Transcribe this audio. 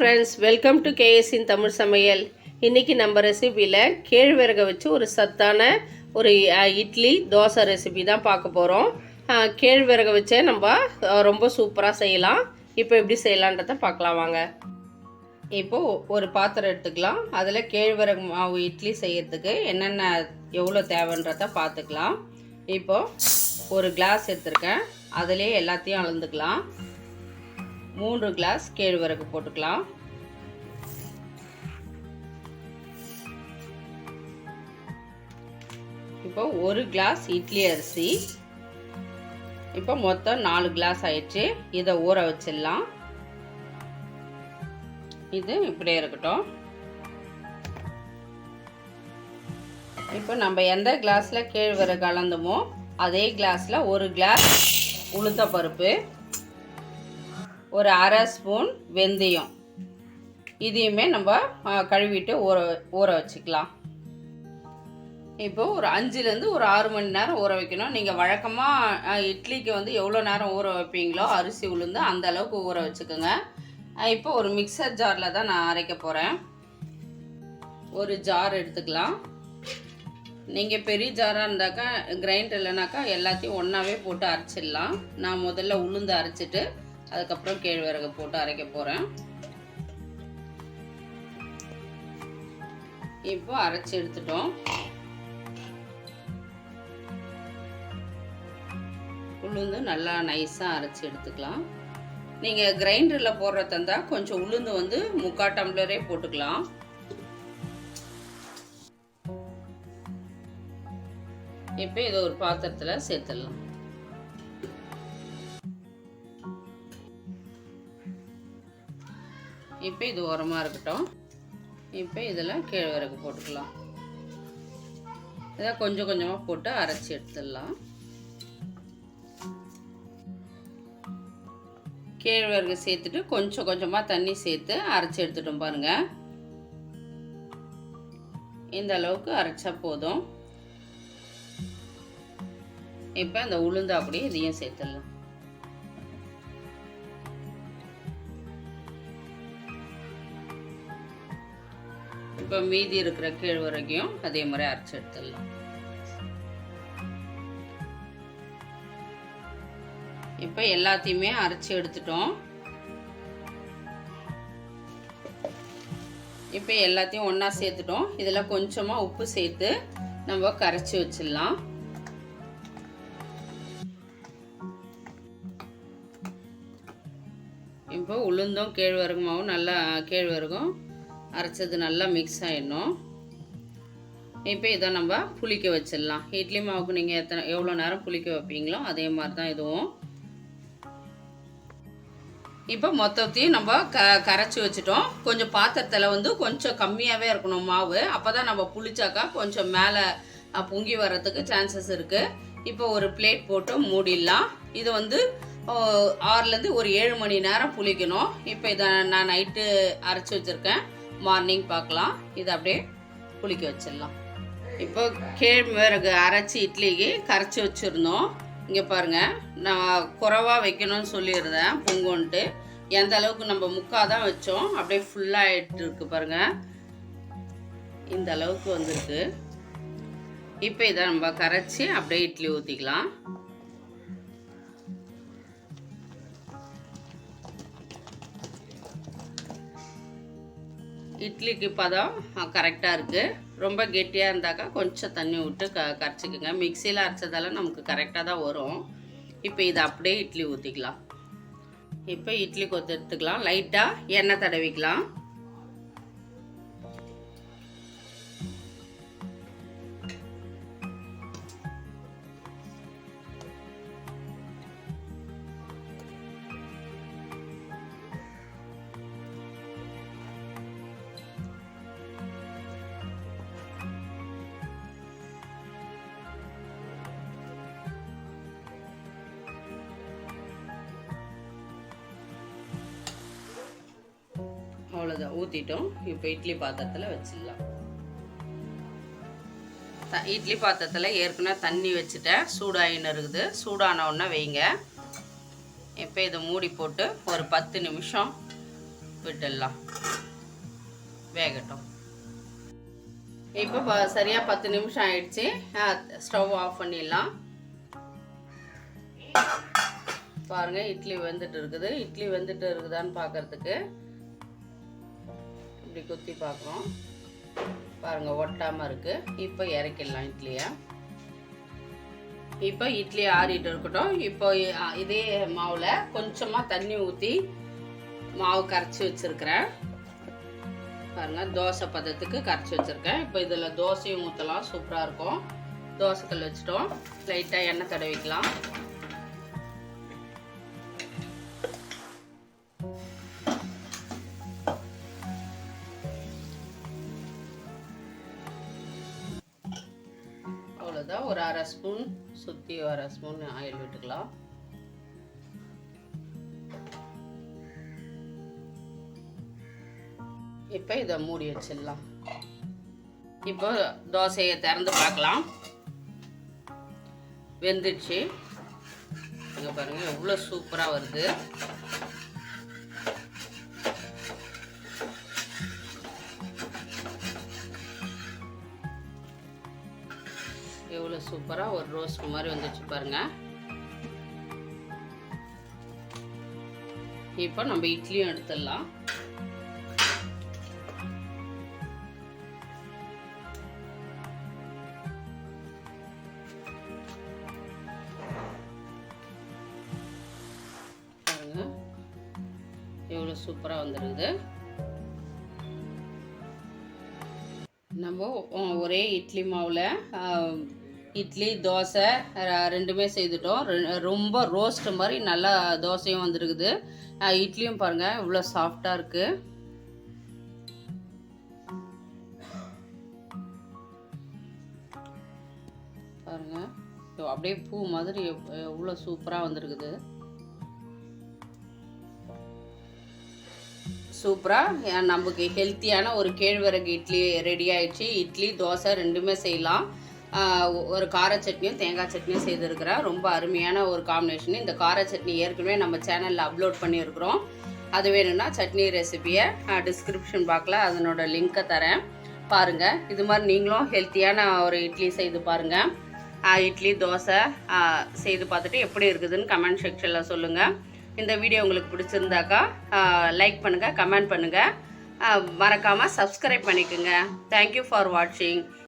Friends, welcome to KS இன் தமிழ் சமையல். இன்றைக்கி நம்ம ரெசிபியில் கேழ்வரகை வச்சு ஒரு சத்தான ஒரு இட்லி தோசை ரெசிபி தான் பார்க்க போகிறோம். கேழ்வரகை வச்சே நம்ம ரொம்ப சூப்பராக செய்யலாம். இப்போ எப்படி செய்யலான்றதை பார்க்கலாம் வாங்க. இப்போது ஒரு பாத்திரம் எடுத்துக்கலாம். அதில் கேழ்வரகு மாவு இட்லி செய்யறதுக்கு என்னென்ன எவ்வளோ தேவைன்றதை பார்த்துக்கலாம். இப்போது ஒரு கிளாஸ் எடுத்துருக்கேன். அதிலே எல்லாத்தையும் அளந்துக்கலாம். 3 கிளாஸ் கேழ்வரகு போட்டுக்கலாம். இப்போ 1 கிளாஸ் இட்லி அரிசி. இப்போ மொத்தம் 4 கிளாஸ் ஆயிடுச்சு. இதை ஊற வச்சிடலாம். இது இப்படியே இருக்கட்டும். இப்போ நம்ம எந்த கிளாஸில் கேழ்வரகு அளந்தோமோ அதே கிளாஸில் 1 கிளாஸ் உளுத்தப்பருப்பு, ஒரு அரை ஸ்பூன் வெந்தயம், இதையுமே நம்ம கழுவிட்டு ஊற வச்சுக்கலாம். இப்போ ஒரு 5லேருந்து ஒரு 6 மணி நேரம் ஊற வைக்கணும். நீங்கள் வழக்கமாக இட்லிக்கு வந்து எவ்வளோ நேரம் ஊற வைப்பீங்களோ அரிசி உளுந்து அந்த அளவுக்கு ஊற வச்சுக்கோங்க. இப்போ ஒரு மிக்சர் ஜாரில் தான் நான் அரைக்க போகிறேன். ஒரு ஜார் எடுத்துக்கலாம். நீங்கள் பெரிய ஜாராக இருந்தாக்கா கிரைண்டர் இல்லைனாக்கா எல்லாத்தையும் ஒன்றாவே போட்டு அரைச்சிடலாம். நான் முதல்ல உளுந்து அரைச்சிட்டு அதுக்கப்புறம் கேழ்வரகு போட்டு அரைக்க போகிறேன். இப்போ அரைச்சி எடுத்துட்டோம். உளுந்து நல்லா நைஸாக அரைச்சி எடுத்துக்கலாம். நீங்கள் கிரைண்டரில் போடுறதா இருந்தால் கொஞ்சம் உளுந்து வந்து 3/4 டம்ளரே போட்டுக்கலாம். இப்போ இதை ஒரு பாத்திரத்தில் சேர்த்துடலாம். இப்போ இது ஓரமாக இருக்கட்டும். இப்போ இதில் கேழ்வரகு போட்டுக்கலாம். இதை கொஞ்சம் கொஞ்சமாக போட்டு அரைச்சி எடுத்துடலாம். கேழ்வரகு சேர்த்துட்டு கொஞ்சம் கொஞ்சமாக தண்ணி சேர்த்து அரைச்சி எடுத்துட்டோம் பாருங்கள். இந்த அளவுக்கு அரைச்சா போதும். இப்போ அந்த உளுந்து அப்படியே இதையும் சேர்த்துடலாம். இப்போ மீதி இருக்கிற கேழ்வரகையும் அதே மாதிரி அரைச்சி எடுத்துடலாம். இப்போ எல்லாத்தையுமே அரைச்சி எடுத்துட்டோம். இப்போ எல்லாத்தையும் ஒன்றா சேர்த்துட்டோம். இதில் கொஞ்சமாக உப்பு சேர்த்து நம்ம கரைச்சி வச்சிடலாம். இப்போ உளுந்தும் கேழ்வரகு மாவும் நல்லா கேழ்வரகும் அரைச்சது நல்லா மிக்ஸ் ஆகிடணும். இப்போ இதை நம்ம புளிக்க வச்சிடலாம். இட்லி மாவுக்கு நீங்கள் எவ்வளோ நேரம் புளிக்க வைப்பீங்களோ அதே மாதிரி தான் இதுவும். இப்போ மொத்தத்தையும் நம்ம கரைச்சி வச்சுட்டோம். கொஞ்சம் பாத்திரத்தில் வந்து கொஞ்சம் கம்மியாகவே இருக்கணும் மாவு. அப்போ தான் நம்ம புளிச்சாக்கா கொஞ்சம் மேலே பொங்கி வர்றதுக்கு சான்சஸ் இருக்குது. இப்போ ஒரு பிளேட் போட்டு மூடிடலாம். இது வந்து 6லேருந்து ஒரு 7 மணி நேரம் புளிக்கணும். இப்போ இதை நான் நைட்டு அரைச்சி வச்சுருக்கேன். மார்னிங் பார்க்கலாம். இதை அப்படியே புளிக்க வச்சிடலாம். இப்போ கேழ்வரகு அரைச்சி இட்லிக்கு கரைச்சி வச்சுருந்தோம். இங்கே பாருங்கள், நான் குறைவாக வைக்கணும்னு சொல்லியிருந்தேன் பொங்குன்ட்டு. எந்த அளவுக்கு நம்ம முக்காதான் வச்சோம், அப்படியே ஃபுல்லாகிட்டு இருக்கு பாருங்கள். இந்த அளவுக்கு வந்துருக்கு. இப்போ இதை நம்ம கரைச்சி அப்படியே இட்லி ஊற்றிக்கலாம். இட்லிக்கு பதம் கரெக்டாக இருக்குது. ரொம்ப கெட்டியாக இருந்தாக்கா கொஞ்சம் தண்ணி விட்டு கரைச்சிக்கோங்க. மிக்சியில் அரைச்சதால நமக்கு கரெக்டாக தான் வரும். இப்போ இதை அப்படியே இட்லி ஊற்றிக்கலாம். இப்போ இட்லி கொத்து எடுத்துக்கலாம். லைட்டாக எண்ணெய் தடவிக்கலாம். அவ்வளோதான், ஊற்றிட்டோம். இப்போ இட்லி பாத்திரத்தில் வச்சிடலாம். இட்லி பாத்திரத்தில் ஏற்கனவே தண்ணி வச்சுட்டேன். சூடாயின்னு இருக்குது. சூடான உடனே வைங்க. இப்போ இதை மூடி போட்டு ஒரு 10 நிமிஷம் விட்டுடலாம், வேகட்டும். இப்போ சரியாக 10 நிமிஷம் ஆயிடுச்சு. ஸ்டவ் ஆஃப் பண்ணிடலாம். பாருங்கள், இட்லி வெந்துட்டு இருக்குது. இட்லி வெந்துட்டு இருக்குதான்னு பார்க்கறதுக்கு இப்படி குத்தி பார்க்குறோம். பாருங்கள், ஒட்டாமல் இருக்குது. இப்போ இறக்கிடலாம் இட்லியை. இப்போ இட்லி ஆறிட்டு இருக்கட்டும். இப்போ இதே மாவில் கொஞ்சமாக தண்ணி ஊற்றி மாவு கரைச்சி வச்சுருக்கிறேன். பாருங்கள், தோசை பதத்துக்கு கரைச்சி வச்சுருக்கேன். இப்போ இதில் தோசையும் ஊற்றலாம், சூப்பராக இருக்கும். தோசைக்கல் வச்சுட்டோம். லைட்டாக எண்ணெய் தடவிக்கலாம். அவ்வளோதான், ஒரு 1/2 ஸ்பூன் சுற்றி 1/2 ஸ்பூன் ஆயில் விட்டுக்கலாம். இப்போ இதை மூடி வச்சிடலாம். இப்போ தோசையை திறந்து பார்க்கலாம். வெந்துடுச்சு. இங்கே பாருங்கள், எவ்வளோ சூப்பராக வருது. எவ்வளோ சூப்பராக ஒரு ரோஸ்ட் மாதிரி வந்துச்சு பாருங்கள். இப்போ நம்ம இட்லியும் எடுத்துடலாம். பாருங்க, எவ்வளோ சூப்பராக வந்துருக்குது. நம்ம ஒரே இட்லி மாவில் இட்லி தோசை ரெண்டுமே செய்துட்டோம். ரொம்ப ரோஸ்ட் மாதிரி நல்லா தோசையும் வந்துருக்குது. இட்லியும் பாருங்கள் இவ்வளோ சாஃப்டாக இருக்குது. பாருங்கள், அப்படியே பூ மாதிரி எவ்வளோ சூப்பராக வந்துருக்குது. சூப்பராக நமக்கு ஹெல்த்தியான ஒரு கேழ்வரகு இட்லி ரெடி ஆயிடுச்சு. இட்லி தோசை ரெண்டுமே செய்யலாம். ஒரு கார சட்னியும் தேங்காய் சட்னியும் செய்திருக்கிறேன். ரொம்ப அருமையான ஒரு காம்பினேஷன். இந்த கார சட்னி ஏற்கனவே நம்ம சேனலில் அப்லோட் பண்ணியிருக்கிறோம். அது வேணும்னா சட்னி ரெசிபியை டிஸ்கிரிப்ஷன் பாக்ஸில் அதனோட லிங்க்கை தரேன், பாருங்கள். இது மாதிரி நீங்களும் ஹெல்த்தியான ஒரு இட்லி செய்து பாருங்கள். இட்லி தோசை செய்து பார்த்துட்டு எப்படி இருக்குதுன்னு கமெண்ட் செக்ஷனில் சொல்லுங்கள். இந்த வீடியோ உங்களுக்கு பிடிச்சிருந்தாக்கா லைக் பண்ணுங்கள், கமெண்ட் பண்ணுங்கள், மறக்காமல் சப்ஸ்கிரைப் பண்ணிக்கோங்க. தேங்க்யூ ஃபார் வாட்சிங்.